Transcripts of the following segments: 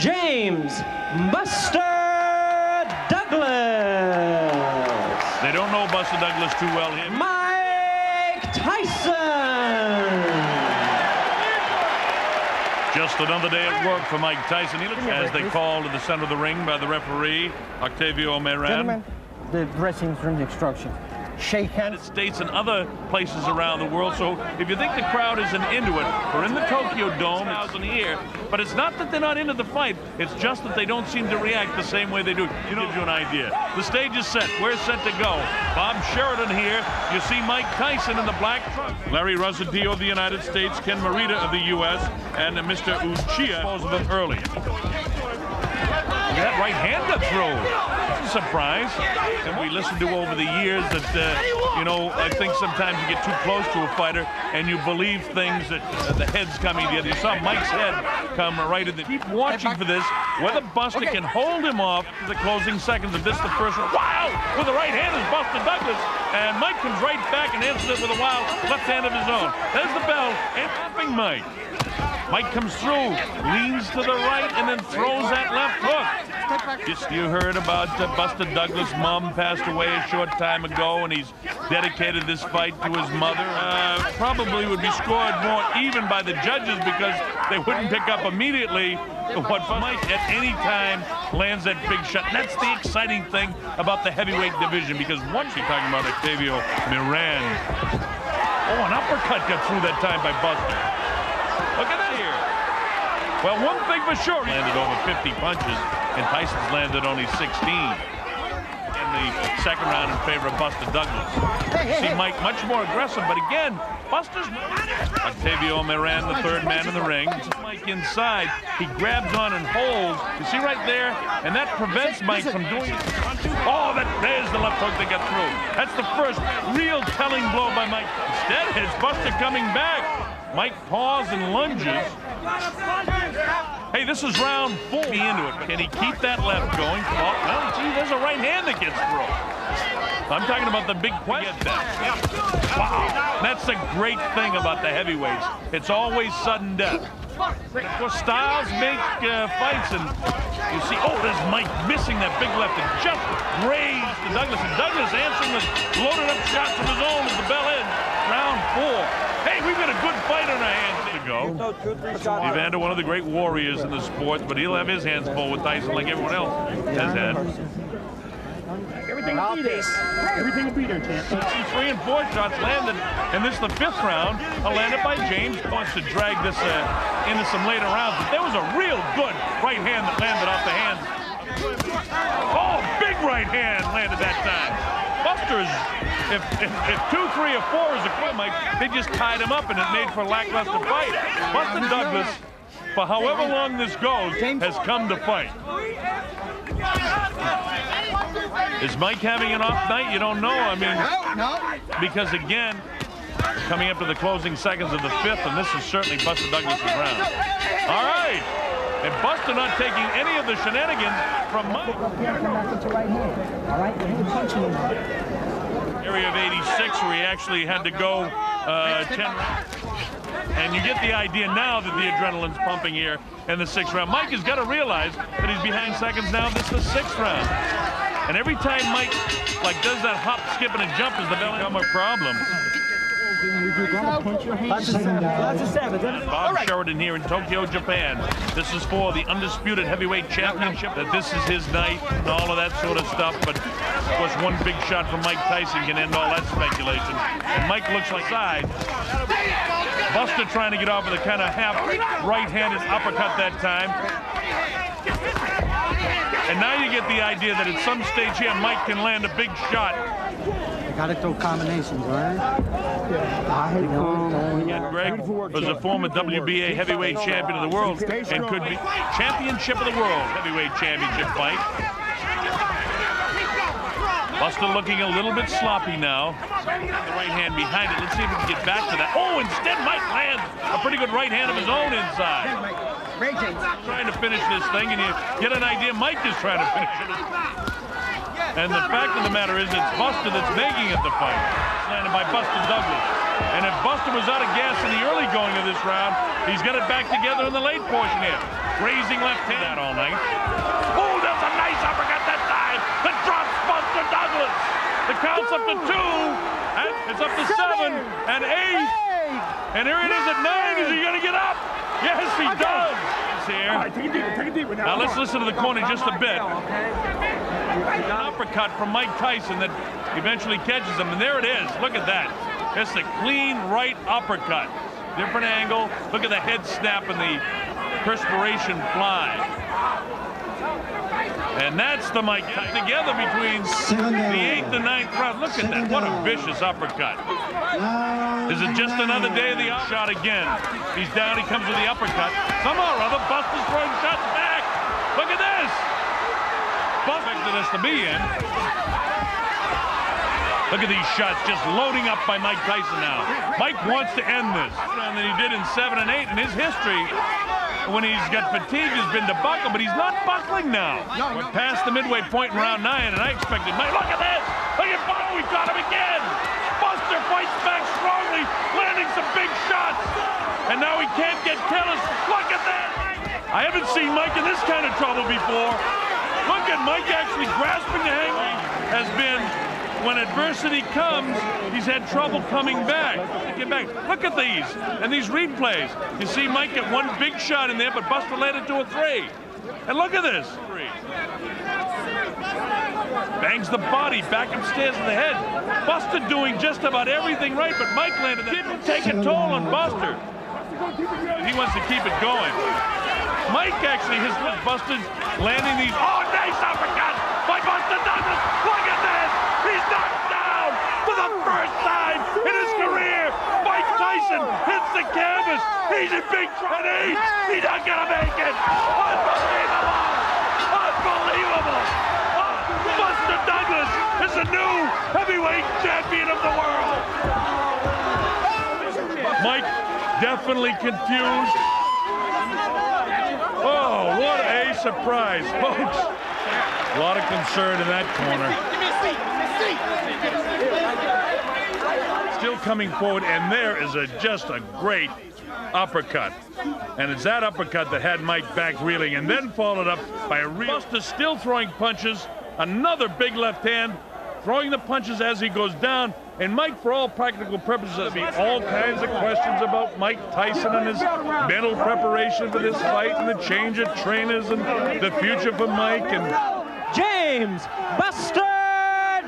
James Boster Douglas. They don't know Boster Douglas too well here. Mike Tyson. Just another day at work for Mike Tyson. He looks as they call to the center of the ring by the referee, Octavio Meran. Gentlemen, the dressing room instruction. Shake hands. United States and other places around the world. So if you think the crowd isn't into it, we're in the Tokyo Dome, it's here. But it's not that they're not into the fight. It's just that they don't seem to react the same way they do. You know, give you an idea. The stage is set. We're set to go. Bob Sheridan here. You see Mike Tyson in the black trunk. Larry Rosadio of the United States, Ken Morita of the U.S., and Mr. Uchiha disposed of them early. That right hand got through. It's a surprise. And we listened to over the years that, you know, I think sometimes you get too close to a fighter and you believe things that the head's coming together. You saw Mike's head come right in. Keep watching for this. Whether Boster can hold him off to the closing seconds of this, the first one. Wow! With the right hand is Boster Douglas. And Mike comes right back and answers it with a wild left hand of his own. There's the bell. And tapping Mike. Mike comes through, leans to the right, and then throws that left hook. Just you heard about Boster Douglas' mom passed away a short time ago, and he's dedicated this fight to his mother. Probably would be scored more even by the judges because they wouldn't pick up immediately what Mike at any time lands that big shot. And that's the exciting thing about the heavyweight division, because once you're talking about Octavio Meran. Oh, an uppercut got through that time by Boster. Look at that here. Well, one thing for sure, he landed over 50 punches, and Tyson's landed only 16 in the second round in favor of Boster Douglas. See Mike much more aggressive, but again, Boster's Octavio Meran, the third man in the ring. Mike inside, he grabs on and holds. You see right there, and that prevents Mike from doing it. Oh, there's the left hook that got through. That's the first real telling blow by Mike. Instead, it's Boster coming back. Mike paws and lunges. Hey, this is round 4. Be into it. Can he keep that left going? Oh, well, gee, there's a right hand that gets through. I'm talking about the big question. Wow. That's the great thing about the heavyweights. It's always sudden death. Of course, styles make fights, and you see, oh, there's Mike missing that big left and just grazed to Douglas. And Douglas answering with loaded up shots of his own as the bell ends. Round 4. Hey, we've got a good fight on our hands to go. Evander, one of the great warriors in the sport, but he'll have his hands full with Tyson like everyone else has had. Everything will be there. Everything will be there, champ. 3 and 4 shots landed, and this is the 5th round, landed by James. Wants to drag this into some later rounds, but there was a real good right hand that landed off the hands. Oh, big right hand landed that time. Buster's, if 2, 3, or 4 is a quick, Mike, they just tied him up and it made for a lackluster fight. Boster Douglas, for however long this goes, has come to fight. Is Mike having an off night? You don't know. I mean, because again, coming up to the closing seconds of the 5th, and this is certainly Boster Douglas' round. All right. And Boster not taking any of the shenanigans from Mike. Area of 86, where he actually had to go 10 rounds. And you get the idea now that the adrenaline's pumping here in the 6th round. Mike has got to realize that he's behind seconds now. This is the 6th round. And every time Mike does that hop, skip, and a jump, is the belly become a problem. Bob Sheridan here in Tokyo, Japan. This is for the undisputed heavyweight championship. That this is his night and all of that sort of stuff. But of course, one big shot from Mike Tyson can end all that speculation. And Mike looks like side. Boster trying to get off with a kind of half right-handed uppercut that time. And now you get the idea that at some stage here, Mike can land a big shot. You gotta throw combinations, right? Greg was a former WBA heavyweight champion of the world and could be championship of the world heavyweight championship fight. Boster looking a little bit sloppy now. The right hand behind it. Let's see if we can get back to that. Oh, instead Mike lands a pretty good right hand of his own inside. Trying to finish this thing, and you get an idea Mike is trying to finish it. And the fact of the matter is, it's Boster that's making it the fight. It's landed by Boster Douglas. And if Boster was out of gas in the early going of this round, he's got it back together in the late portion here. Raising left hand that all night. Oh, that's a nice uppercut that time. That drops Boster Douglas. The count's up to 2. And it's up to 7 and 8. And here it is at 9. Is he going to get up? Yes, he does. Here. All right, take it deeper now. Now let's listen to the corner just a bit. An uppercut from Mike Tyson that eventually catches him, and there it is. Look at that. It's a clean right uppercut. Different angle. Look at the head snap and the perspiration fly. And that's the Mike Tyson together between the 8th and 9th round. Look at that. What a vicious uppercut. Is it just another day of the shot again? He's down. He comes with the uppercut. Somehow or other, Buster's throwing shots back. Look at this. Buster expected us to be in. Look at these shots just loading up by Mike Tyson now. Mike wants to end this. And than he did in 7 and 8 in his history. When he's got fatigue, has been to buckle, but he's not buckling now. We're past the midway point in round 9, and I expected Mike. Look at this! Look at Buster, we got him again! Buster fights back strongly, landing some big shots. And now he can't get killers. Look at that! I haven't seen Mike in this kind of trouble before. Look at Mike actually grasping the hang. Has been, when adversity comes, he's had trouble coming back. Look at these, and these replays. You see Mike get one big shot in there, but Buster led it to a 3. And look at this. Bangs the body back upstairs in the head. Buster doing just about everything right, but Mike landed that. Didn't take a toll on Buster. He wants to keep it going. Mike actually has Buster landing these. Oh, nice uppercut by Boster Douglas. Look at this. He's knocked down for the first time in his career. Mike Tyson hits the canvas. He's in big trouble. He's not gonna make it. Unbelievable! Unbelievable! Boster Douglas is the new heavyweight champion of the world. Mike definitely confused. Oh, what a surprise, folks. A lot of concern in that corner. Still coming forward, and there is just a great uppercut. And it's that uppercut that had Mike back reeling, and then followed up by a Buster still throwing punches, another big left hand, throwing the punches as he goes down. And Mike, for all practical purposes, there'll be all kinds of questions about Mike Tyson and his mental preparation for this fight, and the change of trainers, and the future for Mike. And James Boster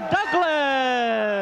Douglas.